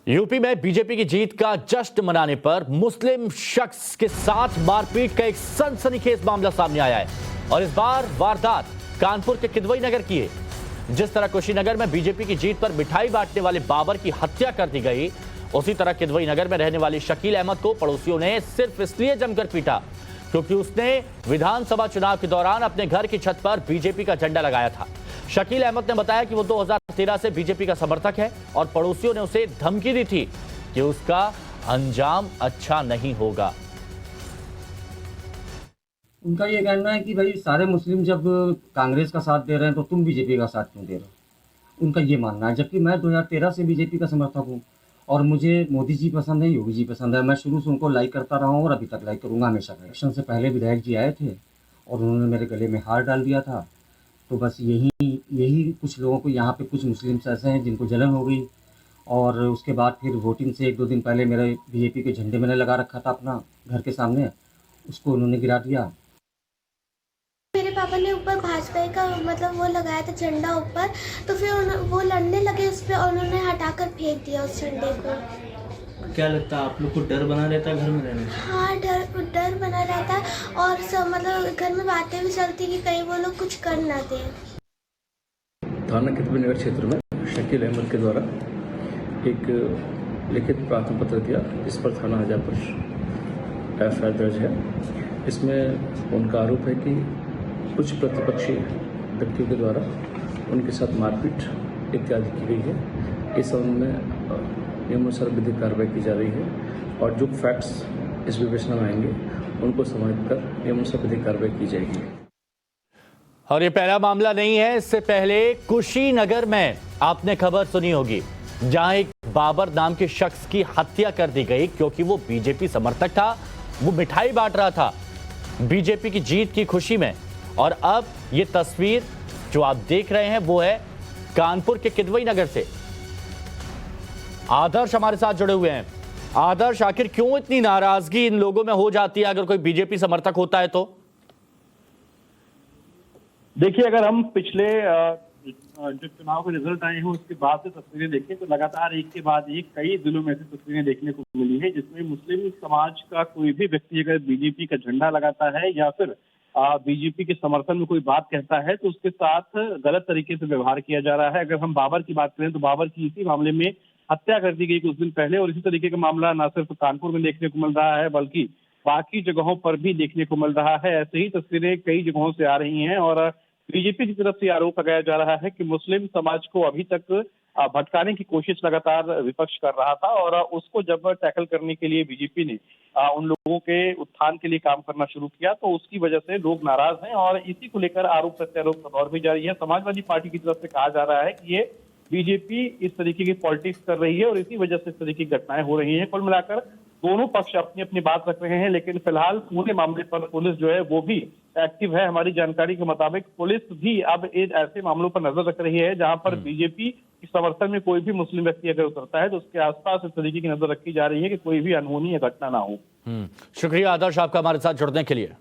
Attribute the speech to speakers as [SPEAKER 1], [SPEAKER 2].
[SPEAKER 1] UP में BJP की जीत का जश्न मनाने पर मुस्लिम शख्स के साथ मारपीट का एक सनसनीखेज मामला सामने आया है और इस बार वारदात कानपुर के किदवई नगर की है। जिस तरह कुशीनगर में बीजेपी की जीत पर मिठाई बांटने वाले बाबर की हत्या कर दी गई, उसी तरह किदवई नगर में रहने वाली शकील अहमद को पड़ोसियों ने सिर्फ इसलिए जमकर पीटा क्योंकि उसने विधानसभा चुनाव के दौरान अपने घर की छत पर बीजेपी का झंडा लगाया था। शकील अहमद ने बताया कि वो 2013 से बीजेपी का समर्थक है और पड़ोसियों ने उसे धमकी दी थी कि उसका अंजाम अच्छा नहीं होगा।
[SPEAKER 2] उनका ये कहना है कि भाई सारे मुस्लिम जब कांग्रेस का साथ दे रहे हैं तो तुम बीजेपी का साथ क्यों दे रहे हो, उनका ये मानना है। जबकि मैं 2013 से बीजेपी का समर्थक हूँ और मुझे मोदी जी पसंद है, योगी जी पसंद है। मैं शुरू से उनको लाइक करता रहा हूँ और अभी तक लाइक करूँगा हमेशा। इलेक्शन से पहले विधायक जी आए थे और उन्होंने मेरे गले में हार डाल दिया था। तो बस यही कुछ लोगों को, यहाँ पे कुछ मुस्लिम्स ऐसे हैं जिनको जलन हो गई और उसके बाद फिर वोटिंग से 1-2 दिन पहले मेरे बीजेपी के झंडे मैंने लगा रखा था अपना घर के सामने, उसको उन्होंने गिरा दिया।
[SPEAKER 3] मेरे पापा ने ऊपर भाजपा का मतलब वो लगाया था झंडा ऊपर, तो फिर वो लड़ने लगे उस पर और उन्होंने हटाकर फेंक दिया उस झंडे को।
[SPEAKER 4] क्या लगता है आप लोग को डर बना रहता है घर में रहने से?
[SPEAKER 3] हाँ, डर बना रहता है और सब मतलब घर में बातें भी चलती कि कहीं वो लोग कुछ कर ना दें।
[SPEAKER 5] थाना किदवई नगर क्षेत्र में शकील अहमद के द्वारा एक लिखित प्रार्थना पत्र दिया, जिस पर थाना हजापुर एफआईआर दर्ज है। इसमें उनका आरोप है कि कुछ प्रतिपक्षी व्यक्तियों के द्वारा उनके साथ मारपीट इत्यादि की गई है। इस संबंध में नियमानुसार विधिक कार्रवाई की जा रही है और जो फैक्ट्स इस विवेचना में आएंगे उनको समाहित कर नियमानुसार विधिक कार्रवाई की जाएगी।
[SPEAKER 1] और ये पहला मामला नहीं है। इससे पहले कुशीनगर में आपने खबर सुनी होगी जहां एक बाबर नाम के शख्स की हत्या कर दी गई क्योंकि वो बीजेपी समर्थक था। वो मिठाई बांट रहा था बीजेपी की जीत की खुशी में। और अब ये तस्वीर जो आप देख रहे हैं वो है कानपुर के किदवई नगर से। आदर्श हमारे साथ जुड़े हुए हैं। आदर्श, आखिर क्यों इतनी नाराजगी इन लोगों में हो जाती है अगर कोई बीजेपी समर्थक होता है तो?
[SPEAKER 6] देखिए, अगर हम पिछले जो चुनाव के रिजल्ट आए हैं उसके बाद से तस्वीरें देखें तो लगातार एक के बाद एक कई जिलों में से तस्वीरें देखने को मिली है जिसमें मुस्लिम समाज का कोई भी व्यक्ति अगर बीजेपी का झंडा लगाता है या फिर बीजेपी के समर्थन में कोई बात कहता है तो उसके साथ गलत तरीके से व्यवहार किया जा रहा है। अगर हम बाबर की बात करें तो बाबर की इसी मामले में हत्या कर दी गई कुछ दिन पहले और इसी तरीके का मामला न सिर्फ कानपुर में देखने को मिल रहा है बल्कि बाकी जगहों पर भी देखने को मिल रहा है। ऐसे ही तस्वीरें कई जगहों से आ रही हैं और बीजेपी की तरफ से आरोप लगाया जा रहा है कि मुस्लिम समाज को अभी तक भटकाने की कोशिश लगातार विपक्ष कर रहा था और उसको जब टैकल करने के लिए बीजेपी ने उन लोगों के उत्थान के लिए काम करना शुरू किया तो उसकी वजह से लोग नाराज हैं और इसी को लेकर आरोप प्रत्यारोप का दौर भी जारी है। समाजवादी पार्टी की तरफ से कहा जा रहा है कि ये बीजेपी इस तरीके की पॉलिटिक्स कर रही है और इसी वजह से इस तरीके की घटनाएं हो रही हैं। कुल मिलाकर दोनों पक्ष अपनी अपनी बात रख रहे हैं, लेकिन फिलहाल पूरे मामले पर पुलिस जो है वो भी एक्टिव है। हमारी जानकारी के मुताबिक पुलिस भी अब ऐसे मामलों पर नजर रख रही है जहां पर बीजेपी के समर्थन में कोई भी मुस्लिम व्यक्ति अगर उतरता है तो उसके आसपास इस तरीके की नजर रखी जा रही है कि कोई भी अनहोनी या घटना ना हो।
[SPEAKER 1] शुक्रिया आदर्श आपका हमारे साथ जुड़ने के लिए।